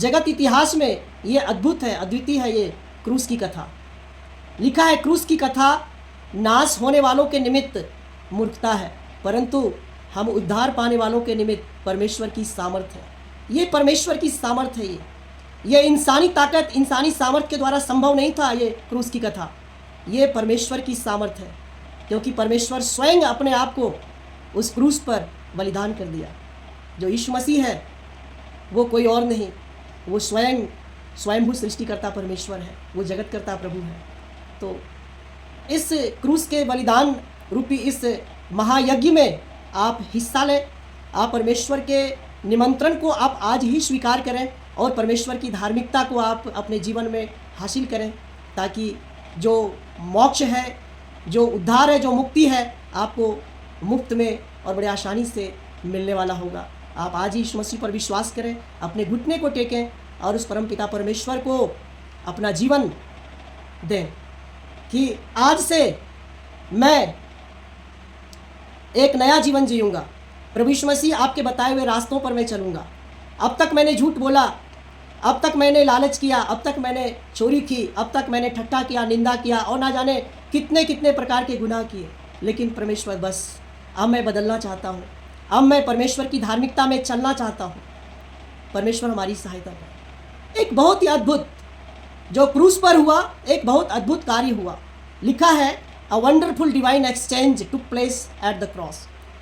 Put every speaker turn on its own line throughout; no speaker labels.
जगत इतिहास में ये अद्भुत है, अद्वितीय है ये क्रूस की कथा। लिखा है क्रूस की कथा नाश होने वालों के निमित्त मूर्खता है, परंतु हम उद्धार पाने वालों के निमित्त परमेश्वर की सामर्थ है। ये परमेश्वर की सामर्थ है। ये इंसानी ताकत, इंसानी सामर्थ के द्वारा संभव नहीं था ये क्रूस की कथा। ये परमेश्वर की सामर्थ है, क्योंकि परमेश्वर स्वयं अपने आप को उस क्रूस पर बलिदान कर दिया। जो यीशु मसीह है वो कोई और नहीं, वो स्वयंभू सृष्टिकर्ता परमेश्वर है, वो जगतकर्ता प्रभु है। तो इस क्रूस के बलिदान रूपी इस महायज्ञ में आप हिस्सा लें। आप परमेश्वर के निमंत्रण को आप आज ही स्वीकार करें और परमेश्वर की धार्मिकता को आप अपने जीवन में हासिल करें, ताकि जो मोक्ष है, जो उद्धार है, जो मुक्ति है, आपको मुफ्त में और बड़े आसानी से मिलने वाला होगा। आप आज ही यीशु मसीह पर विश्वास करें, अपने घुटने को टेकें और उस परमपिता परमेश्वर को अपना जीवन दें कि आज से मैं एक नया जीवन जीऊँगा। प्रभु यीशु मसीह आपके बताए हुए रास्तों पर मैं चलूँगा। अब तक मैंने झूठ बोला, अब तक मैंने लालच किया, अब तक मैंने चोरी की, अब तक मैंने ठट्ठा किया, निंदा किया और ना जाने कितने कितने प्रकार के गुनाह किए, लेकिन परमेश्वर बस अब मैं बदलना चाहता हूँ। अब मैं परमेश्वर की धार्मिकता में चलना चाहता हूँ। परमेश्वर हमारी सहायता करें। एक बहुत ही अद्भुत जो क्रूस पर हुआ, एक बहुत अद्भुत कार्य हुआ। लिखा है a wonderful divine exchange took place at the cross.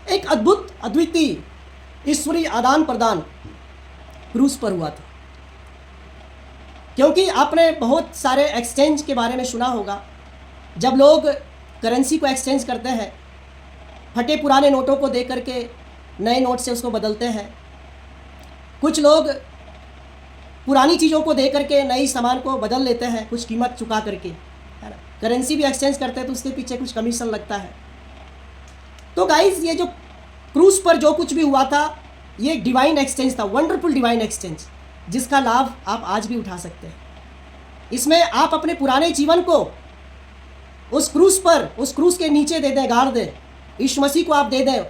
एक अद्भुत, अद्वितीय ईश्वरीय आदान प्रदान क्रूस पर हुआ था। क्योंकि आपने बहुत सारे एक्सचेंज के बारे में सुना होगा। जब लोग करेंसी को एक्सचेंज करते हैं, फटे पुराने नोटों को दे करके नए नोट से उसको बदलते हैं। कुछ लोग पुरानी चीज़ों को दे करके नई सामान को बदल लेते हैं, कुछ कीमत चुका करके, है ना। करेंसी भी एक्सचेंज करते हैं तो उसके पीछे कुछ कमीशन लगता है। तो गाइस, ये जो क्रूस पर जो कुछ भी हुआ था, ये डिवाइन एक्सचेंज था, वंडरफुल डिवाइन एक्सचेंज, जिसका लाभ आप आज भी उठा सकते हैं। इसमें आप अपने पुराने जीवन को उस क्रूस पर, उस क्रूस के नीचे दे दें, गाड़ दें। यीशु मसीह को आप दे दें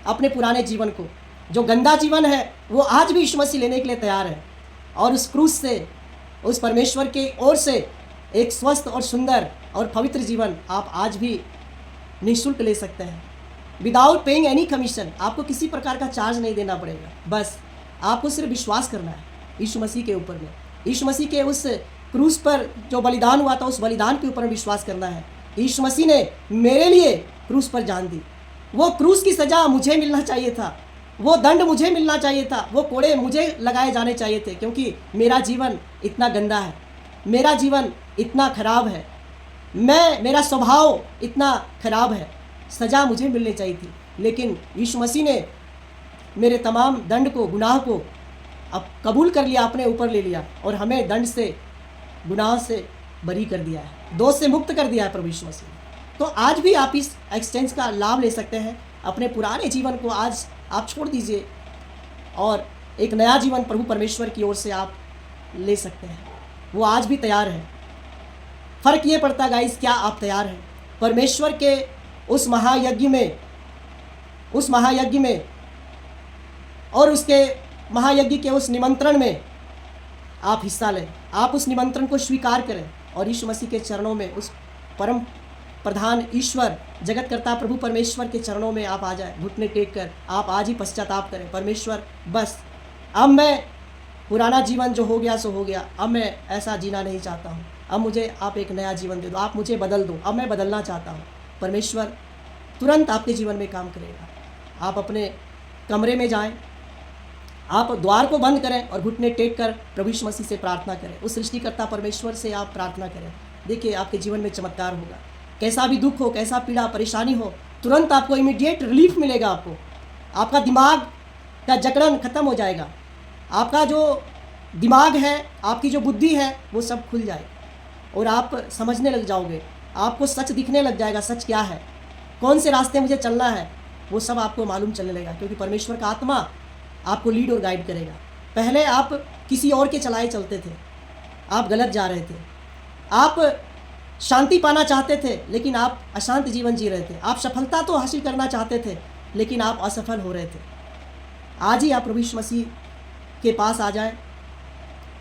अपने पुराने जीवन को। जो गंदा जीवन है वो आज भी यीशु मसीह लेने के लिए तैयार है, और उस क्रूस से, उस परमेश्वर की ओर से एक स्वस्थ और सुंदर और पवित्र जीवन आप आज भी निःशुल्क ले सकते हैं, विदाउट पेइंग एनी कमीशन। आपको किसी प्रकार का चार्ज नहीं देना पड़ेगा, बस आपको सिर्फ विश्वास करना है यीशु मसीह के ऊपर में। यीशु मसीह के उस क्रूस पर जो बलिदान हुआ था, उस बलिदान के ऊपर विश्वास करना है। यीशु मसीह ने मेरे लिए क्रूस पर जान दी। वो क्रूस की सज़ा मुझे मिलना चाहिए था, वो दंड मुझे मिलना चाहिए था, वो कोड़े मुझे लगाए जाने चाहिए थे, क्योंकि मेरा जीवन इतना गंदा है, मेरा जीवन इतना खराब है, मेरा स्वभाव इतना खराब है। सज़ा मुझे मिलनी चाहिए थी, लेकिन यीशु मसीह ने मेरे तमाम दंड को, गुनाह को अब कबूल कर लिया, अपने ऊपर ले लिया और हमें दंड से, गुनाह से बरी कर दिया है, दोष से मुक्त कर दिया है प्रभु यीशु मसीह ने। तो आज भी आप इस एक्सचेंज का लाभ ले सकते हैं। अपने पुराने जीवन को आज आप छोड़ दीजिए और एक नया जीवन प्रभु परमेश्वर की ओर से आप ले सकते हैं। वो आज भी तैयार है। फ़र्क ये पड़ता है गाइस, क्या आप तैयार हैं परमेश्वर के उस महायज्ञ में और उसके महायज्ञ के उस निमंत्रण में आप हिस्सा लें। आप उस निमंत्रण को स्वीकार करें और यीशु मसीह के चरणों में, उस परम प्रधान ईश्वर, जगतकर्ता प्रभु परमेश्वर के चरणों में आप आ जाए, घुटने टेक कर आप आज ही पश्चाताप करें। परमेश्वर, बस अब मैं पुराना जीवन जो हो गया सो हो गया, अब मैं ऐसा जीना नहीं चाहता हूँ, अब मुझे आप एक नया जीवन दे दो, आप मुझे बदल दो, अब मैं बदलना चाहता हूँ। परमेश्वर तुरंत आपके जीवन में काम करेगा। आप अपने कमरे में जाएं, आप द्वार को बंद करें और घुटने टेक कर प्रभु यीशु मसीह से प्रार्थना करें। उस सृष्टिकर्ता परमेश्वर से आप प्रार्थना करें। देखिए आपके जीवन में चमत्कार होगा। कैसा भी दुख हो, कैसा पीड़ा परेशानी हो, तुरंत आपको इमीडिएट रिलीफ मिलेगा। आपका दिमाग का जकड़न खत्म हो जाएगा। आपका जो दिमाग है, आपकी जो बुद्धि है, वो सब खुल जाएगी और आप समझने लग जाओगे। आपको सच दिखने लग जाएगा, सच क्या है, कौन से रास्ते मुझे चलना है, वो सब आपको मालूम चलने लगेगा, क्योंकि परमेश्वर का आत्मा आपको लीड और गाइड करेगा। पहले आप किसी और के चलाए चलते थे, आप गलत जा रहे थे, आप शांति पाना चाहते थे लेकिन आप अशांत जीवन जी रहे थे, आप सफलता तो हासिल करना चाहते थे लेकिन आप असफल हो रहे थे। आज ही आप प्रभु यीशु मसीह के पास आ जाएं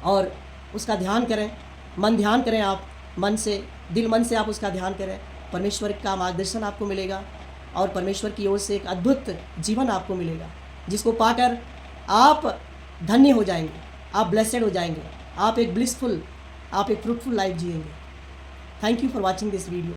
और उसका ध्यान करें, मन ध्यान करें आप, मन से, दिल मन से आप उसका ध्यान करें। परमेश्वर का मार्गदर्शन आपको मिलेगा और परमेश्वर की ओर से एक अद्भुत जीवन आपको मिलेगा, जिसको पाकर आप धन्य हो जाएंगे, आप ब्लेसेड हो जाएंगे, आप एक फ्रूटफुल लाइफ जिएंगे। Thank you for watching this video.